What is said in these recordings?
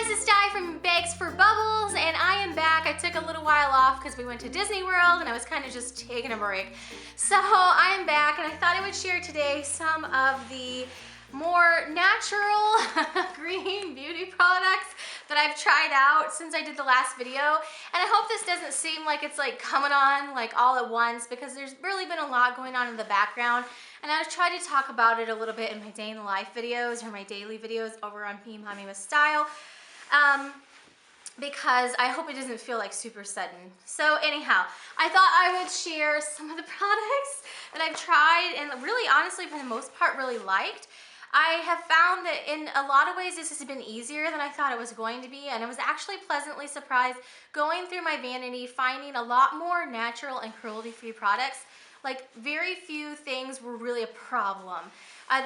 guys, it's Di from Bags4Bubbles, and I am back. I took a little while off because we went to Disney World and I was kind of just taking a break. So I am back and I thought I would share today some of the more natural green beauty products that I've tried out since I did the last video. And I hope this doesn't seem like it's like coming on like all at once, because there's really been a lot going on in the background. And I was trying to talk about it a little bit in my day in the life videos or my daily videos over on Be Mommy with Style. Because I hope it doesn't feel like super sudden. So anyhow, I thought I would share some of the products that I've tried and really honestly for the most part really liked. I have found that in a lot of ways this has been easier than I thought it was going to be, and I was actually pleasantly surprised going through my vanity finding a lot more natural and cruelty-free products. Like very few things were really a problem.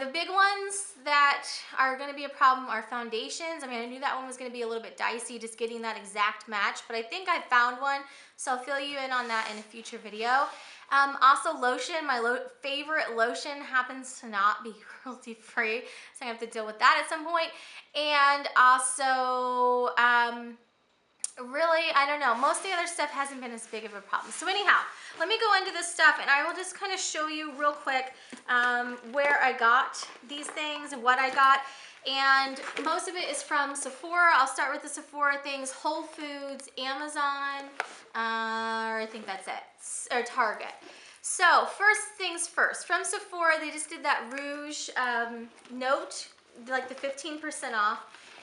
The big ones that are going to be a problem are foundations. I mean, I knew that one was going to be a little bit dicey just getting that exact match, but I think I found one, so I'll fill you in on that in a future video. Also lotion, my favorite lotion happens to not be cruelty free, so I have to deal with that at some point. And also, really, I don't know, most of the other stuff hasn't been as big of a problem. So anyhow, let me go into this stuff and I will just kind of show you real quick where I got these things and what I got. And most of it is from Sephora. I'll start with the Sephora things, Whole Foods, Amazon, or I think that's it, or Target. So first things first, from Sephora, they just did that Rouge note, like the 15% off.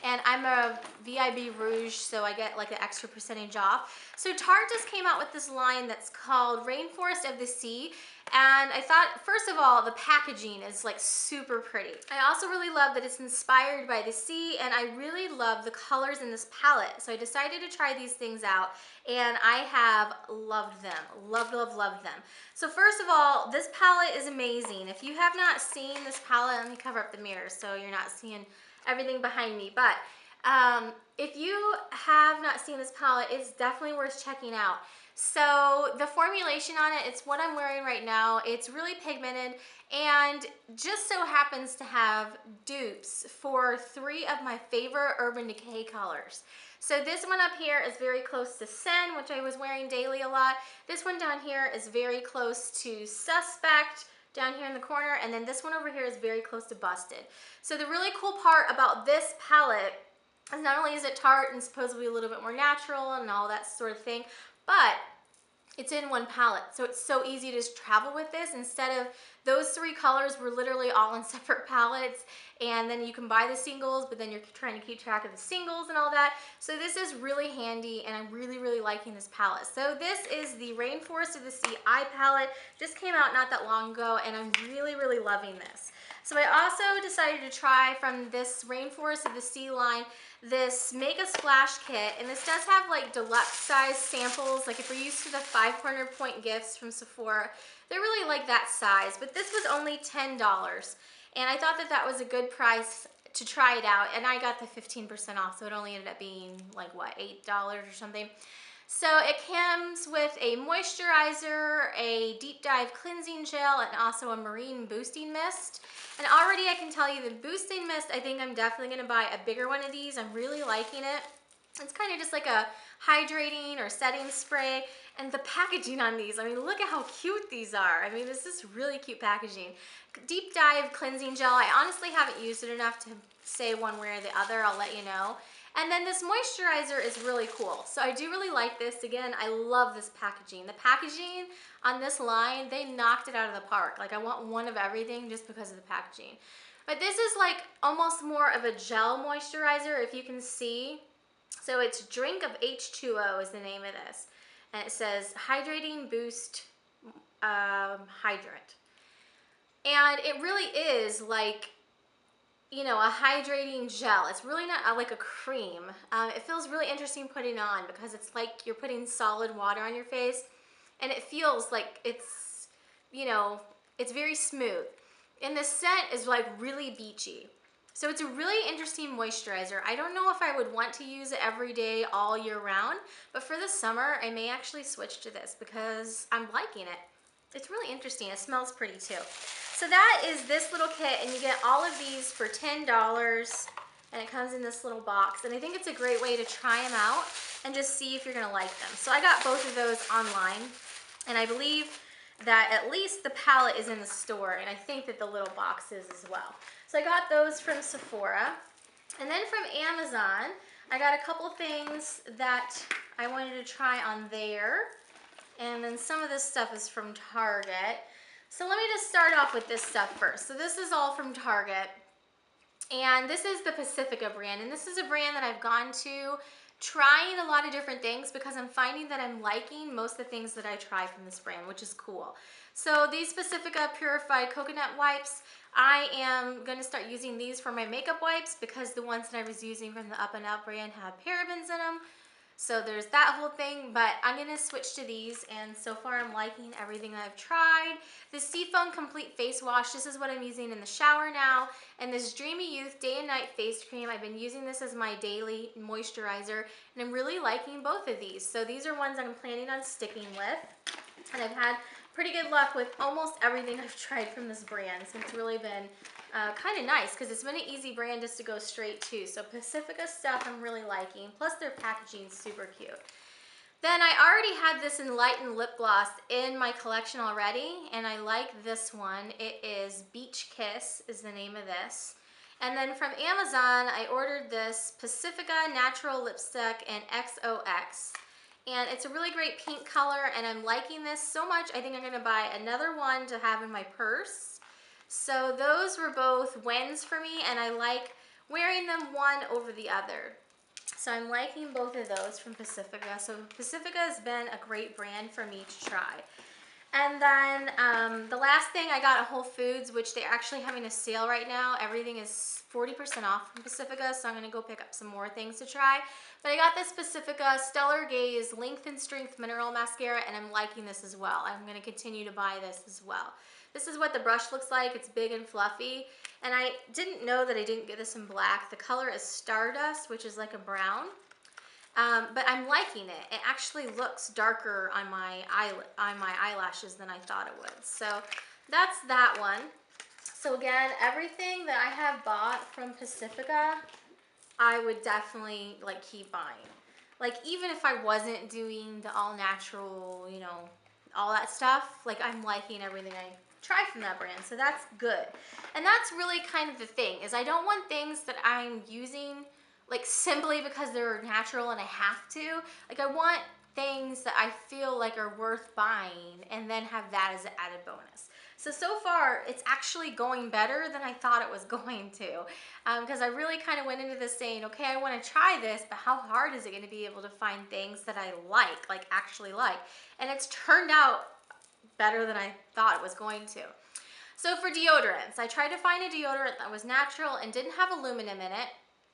And I'm a VIB Rouge, so I get like an extra percentage off. So Tarte just came out with this line that's called Rainforest of the Sea. And I thought, first of all, the packaging is like super pretty. I also really love that it's inspired by the sea, and I really love the colors in this palette. So I decided to try these things out, and I have loved them. Loved, loved, loved them. So first of all, this palette is amazing. If you have not seen this palette, let me cover up the mirror so you're not seeing everything behind me, but if you have not seen this palette, it's definitely worth checking out. So the formulation on it, it's what I'm wearing right now. It's really pigmented and just so happens to have dupes for 3 of my favorite Urban Decay colors. So this one up here is very close to Sen, which I was wearing daily a lot. This one down here is very close to Suspect, down here in the corner, and then this one over here is very close to Busted. So the really cool part about this palette is not only is it Tarte and supposedly a little bit more natural and all that sort of thing, but it's in one palette, so it's so easy to just travel with this. Instead of those 3 colors were literally all in separate palettes, and then you can buy the singles, but then you're trying to keep track of the singles and all that. So this is really handy, and I'm really, really liking this palette. So this is the Rainforest of the Sea Eye Palette. Just came out not that long ago, and I'm really, really loving this. So I also decided to try from this Rainforest of the Sea line this Make a Splash kit, and this does have like deluxe size samples. Like if you're used to the 500 point gifts from Sephora, they're really like that size, but this was only $10, and I thought that that was a good price to try it out, and I got the 15% off, so it only ended up being like what, $8 or something. So it comes with a moisturizer, a deep dive cleansing gel, and also a marine boosting mist. And already I can tell you the boosting mist, I think I'm definitely gonna buy a bigger one of these. I'm really liking it. It's kind of just like a hydrating or setting spray. And the packaging on these, I mean, look at how cute these are. I mean, this is really cute packaging. Deep dive cleansing gel, I honestly haven't used it enough to say one way or the other, I'll let you know. And then this moisturizer is really cool. So I do really like this. Again, I love this packaging. The packaging on this line, they knocked it out of the park. Like I want one of everything just because of the packaging. But this is like almost more of a gel moisturizer, if you can see. So it's Drink of H2O is the name of this. And it says Hydrating Boost Hydrant. And it really is like, you know, a hydrating gel. It's really not like a cream. It feels really interesting putting on because it's like you're putting solid water on your face, and it feels like it's, you know, it's very smooth. And the scent is like really beachy. So it's a really interesting moisturizer. I don't know if I would want to use it every day all year round, but for the summer, I may actually switch to this because I'm liking it. It's really interesting. It smells pretty too. So that is this little kit, and you get all of these for $10. and it comes in this little box, and I think it's a great way to try them out and just see if you're gonna like them. So I got both of those online, and I believe that at least the palette is in the store, and I think that the little box is as well. So I got those from Sephora. And then from Amazon, I got a couple things that I wanted to try on there. And then some of this stuff is from Target. So let me just start off with this stuff first. So this is all from Target. And this is the Pacifica brand. And this is a brand that I've gone to trying a lot of different things because I'm finding that I'm liking most of the things that I try from this brand, which is cool. So these Pacifica Purified Coconut Wipes, I am going to start using these for my makeup wipes because the ones that I was using from the Up and Out brand have parabens in them. So there's that whole thing, but I'm going to switch to these, and so far I'm liking everything that I've tried. The Seafoam Complete Face Wash, this is what I'm using in the shower now, and this Dreamy Youth Day and Night Face Cream, I've been using this as my daily moisturizer, and I'm really liking both of these. So these are ones I'm planning on sticking with, and I've had pretty good luck with almost everything I've tried from this brand, so it's really been kind of nice because it's been an easy brand just to go straight to. So Pacifica stuff I'm really liking, plus their packaging is super cute. Then I already had this Enlightened lip gloss in my collection already, and I like this one. It is Beach Kiss is the name of this. And then from Amazon, I ordered this Pacifica Natural Lipstick in XOX. And it's a really great pink color, and I'm liking this so much, I think I'm gonna buy another one to have in my purse. So those were both wins for me, and I like wearing them one over the other. So I'm liking both of those from Pacifica. So Pacifica has been a great brand for me to try. And then the last thing, I got at Whole Foods, which they're actually having a sale right now. Everything is 40% off from Pacifica, so I'm gonna go pick up some more things to try. But I got this Pacifica Stellar Gaze Length and Strength Mineral Mascara, and I'm liking this as well. I'm gonna continue to buy this as well. This is what the brush looks like. It's big and fluffy. And I didn't know that I didn't get this in black. The color is Stardust, which is like a brown. But I'm liking it. It actually looks darker on my eyelashes than I thought it would. So that's that one. So again, everything that I have bought from Pacifica, I would definitely like keep buying. Like even if I wasn't doing the all natural, you know, all that stuff, like I'm liking everything I try from that brand, so that's good. And that's really kind of the thing, is I don't want things that I'm using like simply because they're natural and I have to. Like I want things that I feel like are worth buying and then have that as an added bonus. So far it's actually going better than I thought it was going to, because I really kind of went into this saying, okay, I want to try this, but how hard is it going to be able to find things that I like actually like? And it's turned out better than I thought it was going to. So for deodorants, I tried to find a deodorant that was natural and didn't have aluminum in it.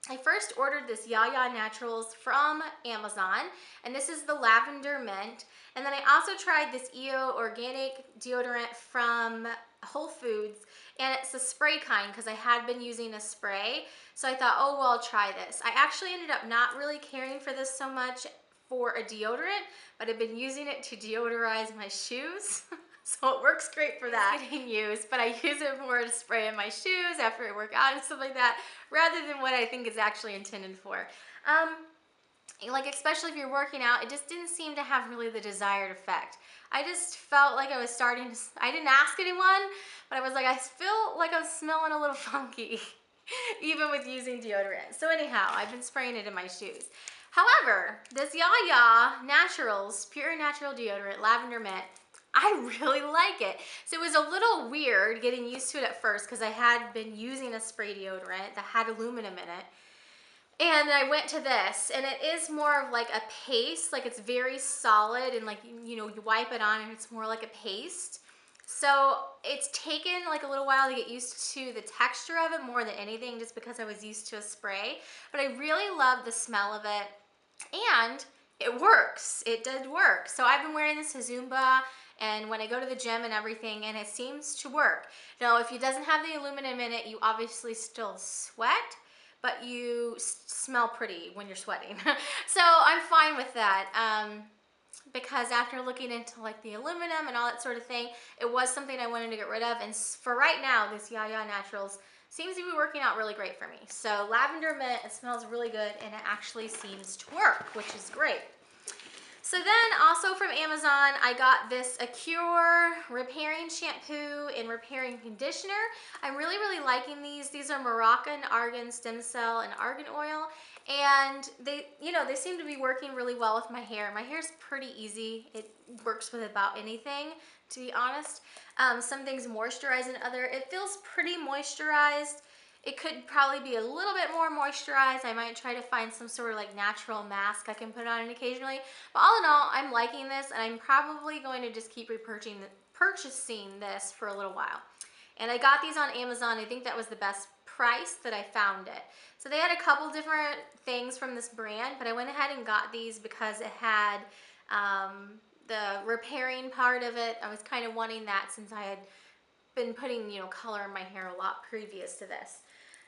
I first ordered this Yaya Naturals from Amazon, and this is the Lavender Mint. And then I also tried this EO Organic deodorant from Whole Foods, and it's a spray kind because I had been using a spray. So I thought, oh, well, I'll try this. I actually ended up not really caring for this so much for a deodorant, but I've been using it to deodorize my shoes. So it works great for that. It's getting used, but I use it more to spray in my shoes after I work out and stuff like that, rather than what I think it's actually intended for. Like especially if you're working out, it just didn't seem to have really the desired effect. I just felt like I was starting to, I didn't ask anyone, but I was like, I feel like I'm smelling a little funky, even with using deodorant. So anyhow, I've been spraying it in my shoes. However, this Yaya Naturals Pure Natural Deodorant Lavender Mint, I really like it. So it was a little weird getting used to it at first because I had been using a spray deodorant that had aluminum in it. And I went to this, and it is more of like a paste, like it's very solid, and like, you know, you wipe it on and it's more like a paste. So it's taken like a little while to get used to the texture of it more than anything, just because I was used to a spray. But I really love the smell of it, and it works. It did work. So I've been wearing this to Zumba and when I go to the gym and everything, and it seems to work. Now, if it doesn't have the aluminum in it, you obviously still sweat, but you smell pretty when you're sweating. So I'm fine with that, because after looking into like the aluminum and all that sort of thing, it was something I wanted to get rid of. And for right now, this Yaya Naturals seems to be working out really great for me. So lavender mint, it smells really good and it actually seems to work, which is great. So then also from Amazon, I got this Acure repairing shampoo and repairing conditioner. I'm really, really liking these. These are Moroccan argan stem cell and argan oil. And they, you know, they seem to be working really well with my hair. My hair's pretty easy. It works with about anything, to be honest. Some things moisturize and other. It feels pretty moisturized. It could probably be a little bit more moisturized. I might try to find some sort of like natural mask I can put on it occasionally. But all in all, I'm liking this and I'm probably going to just keep purchasing this for a little while. And I got these on Amazon. I think that was the best price that I found it. So they had a couple different things from this brand, but I went ahead and got these because it had the repairing part of it. I was kind of wanting that since I had been putting, you know, color in my hair a lot previous to this.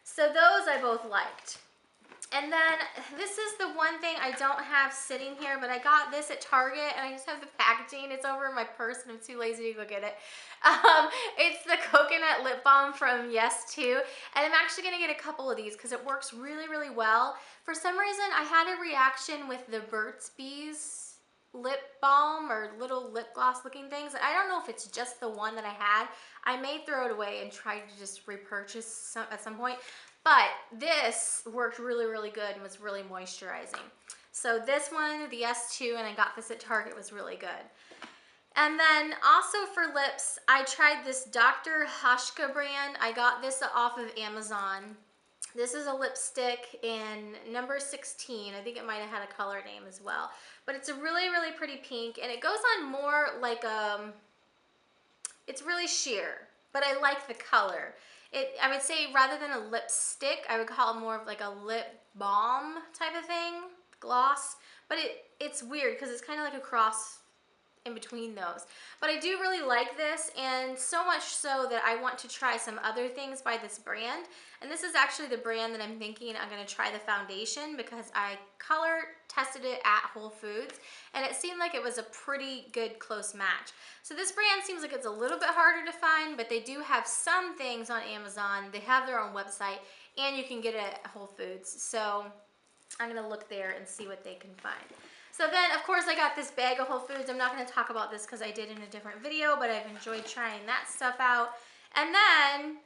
So those I both liked. And then this is the one thing I don't have sitting here, but I got this at Target and I just have the packaging. It's over in my purse and I'm too lazy to go get it. It's the coconut lip balm from Yes To, and I'm actually gonna get a couple of these because it works really, really well. For some reason, I had a reaction with the Burt's Bees lip balm or little lip gloss looking things. I don't know if it's just the one that I had. I may throw it away and try to just repurchase at some point. But this worked really, really good and was really moisturizing. So this one, the S2, and I got this at Target, was really good. And then also for lips, I tried this Dr. Hashka brand. I got this off of Amazon. This is a lipstick in number 16. I think it might have had a color name as well. But it's a really, really pretty pink, and it goes on more like it's really sheer, but I like the color. I would say rather than a lipstick, I would call it more of like a lip balm type of thing, gloss. But it's weird because it's kind of like a cross in between those. But I do really like this, and so much so that I want to try some other things by this brand. And this is actually the brand that I'm thinking I'm going to try the foundation because I color tested it at Whole Foods and it seemed like it was a pretty good close match. So this brand seems like it's a little bit harder to find, but they do have some things on Amazon. They have their own website and you can get it at Whole Foods. So I'm going to look there and see what they can find. So then, of course, I got this bag of Whole Foods. I'm not going to talk about this because I did in a different video, but I've enjoyed trying that stuff out. And then,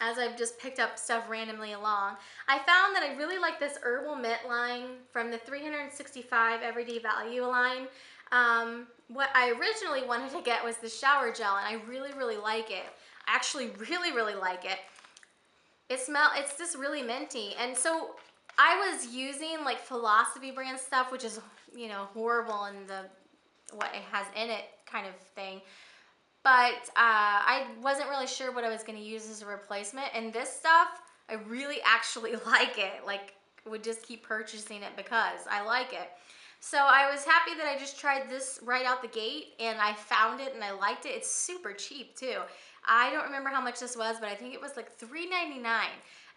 as I've just picked up stuff randomly along, I found that I really like this Herbal Mint line from the 365 Everyday Value line. What I originally wanted to get was the shower gel, and I really, really like it. I actually really, really like it. It's just really minty. And so I was using like Philosophy brand stuff, which is, you know, horrible in the what it has in it kind of thing. But I wasn't really sure what I was going to use as a replacement. And this stuff, I really actually like it. Like, would just keep purchasing it because I like it. So I was happy that I just tried this right out the gate and I found it and I liked it. It's super cheap too. I don't remember how much this was, but I think it was like $3.99.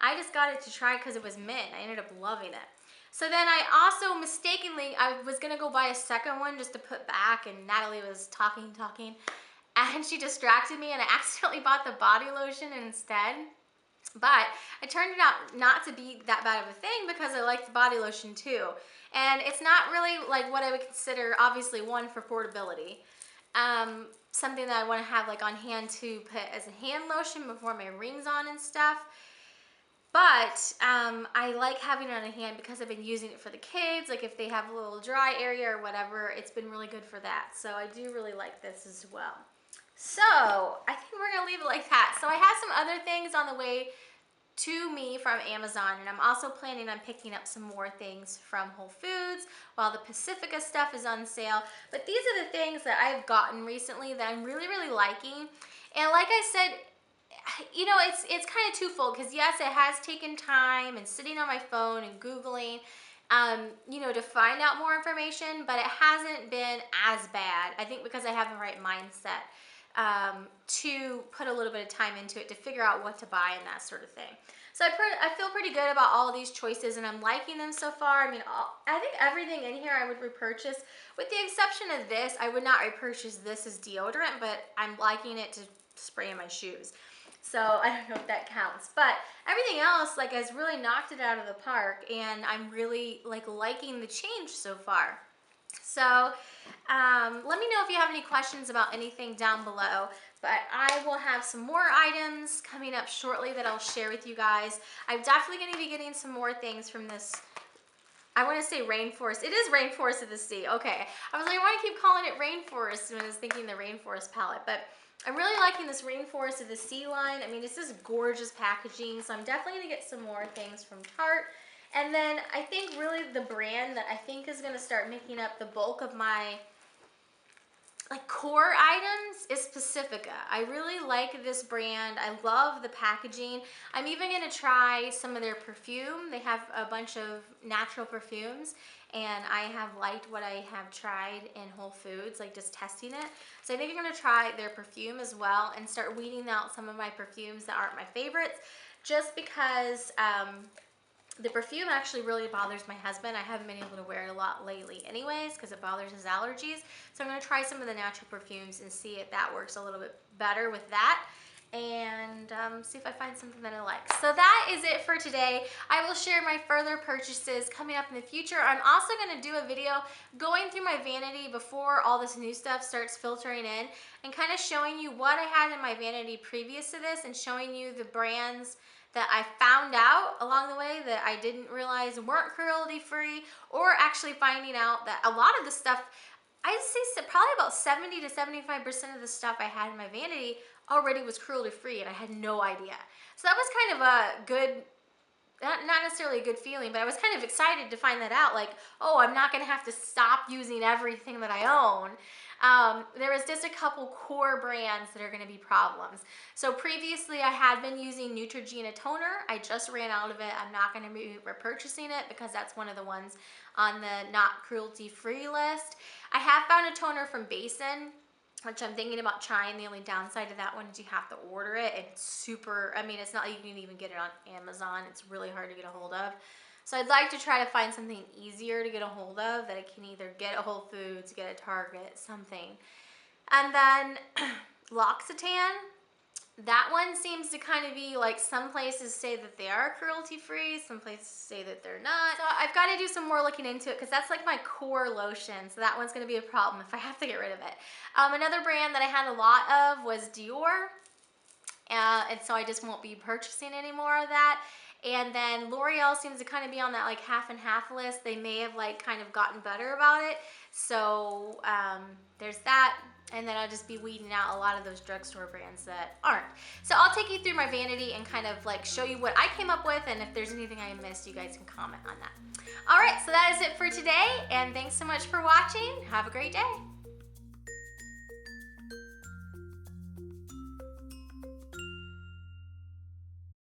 I just got it to try because it was mint. I ended up loving it. So then I also mistakenly, I was going to go buy a second one just to put back, and Natalie was talking, and she distracted me and I accidentally bought the body lotion instead. But it turned out not to be that bad of a thing because I like the body lotion too. And it's not really like what I would consider, obviously, one for portability. Something that I want to have like on hand to put as a hand lotion before my ring's on and stuff. But I like having it on hand because I've been using it for the kids. Like if they have a little dry area or whatever, it's been really good for that. So I do really like this as well. So I think we're gonna leave it like that. So I have some other things on the way to me from Amazon, and I'm also planning on picking up some more things from Whole Foods while the Pacifica stuff is on sale. But these are the things that I've gotten recently that I'm really, really liking. And like I said, you know, it's kind of twofold because yes, it has taken time and sitting on my phone and Googling, you know, to find out more information, but it hasn't been as bad. I think because I have the right mindset to put a little bit of time into it to figure out what to buy and that sort of thing. So I feel pretty good about all of these choices and I'm liking them so far. I mean, I think everything in here I would repurchase, with the exception of this. I would not repurchase this as deodorant, but I'm liking it to spray in my shoes. So I don't know if that counts, but everything else like has really knocked it out of the park, and I'm really like liking the change so far. So let me know if you have any questions about anything down below, but I will have some more items coming up shortly that I'll share with you guys. I'm definitely going to be getting some more things from this. I want to say rainforest. It is Rainforest of the Sea. Okay. I was like, I want to keep calling it Rainforest when I was thinking the Rainforest palette, but I'm really liking this Rainforest of the Sea line. I mean, it's just gorgeous packaging, so I'm definitely going to get some more things from Tarte. And then I think really the brand that I think is going to start making up the bulk of my like core items is Pacifica. I really like this brand. I love the packaging. I'm even going to try some of their perfume. They have a bunch of natural perfumes, and I have liked what I have tried in Whole Foods, like just testing it. So I think I'm going to try their perfume as well and start weeding out some of my perfumes that aren't my favorites, just because the perfume actually really bothers my husband. I haven't been able to wear it a lot lately anyways because it bothers his allergies. So I'm going to try some of the natural perfumes and see if that works a little bit better with that, and see if I find something that I like. So that is it for today. I will share my further purchases coming up in the future. I'm also going to do a video going through my vanity before all this new stuff starts filtering in, and kind of showing you what I had in my vanity previous to this, and showing you the brands that I found out along the way that I didn't realize weren't cruelty free, or actually finding out that a lot of the stuff, I'd say probably about 70 to 75% of the stuff I had in my vanity already was cruelty free, and I had no idea. So that was kind of a good, not necessarily a good feeling, but I was kind of excited to find that out, like, oh, I'm not gonna have to stop using everything that I own. There was just a couple core brands that are going to be problems. So previously I had been using Neutrogena toner. I just ran out of it. I'm not going to be repurchasing it because that's one of the ones on the not cruelty free list. I have found a toner from Basin, which I'm thinking about trying. The only downside to that one is you have to order it. It's super, I mean, it's not, you can even get it on Amazon. It's really hard to get a hold of. So I'd like to try to find something easier to get a hold of that I can either get at Whole Foods, get at Target, something. And then L'Occitane, that one seems to kind of be like, some places say that they are cruelty free, some places say that they're not. So I've got to do some more looking into it because that's like my core lotion. So that one's going to be a problem if I have to get rid of it. Another brand that I had a lot of was Dior. And so I just won't be purchasing any more of that. And then L'Oreal seems to kind of be on that like half and half list. They may have like kind of gotten better about it. So there's that. And then I'll just be weeding out a lot of those drugstore brands that aren't. So I'll take you through my vanity and kind of like show you what I came up with. And if there's anything I missed, you guys can comment on that. All right, so that is it for today. And thanks so much for watching. Have a great day.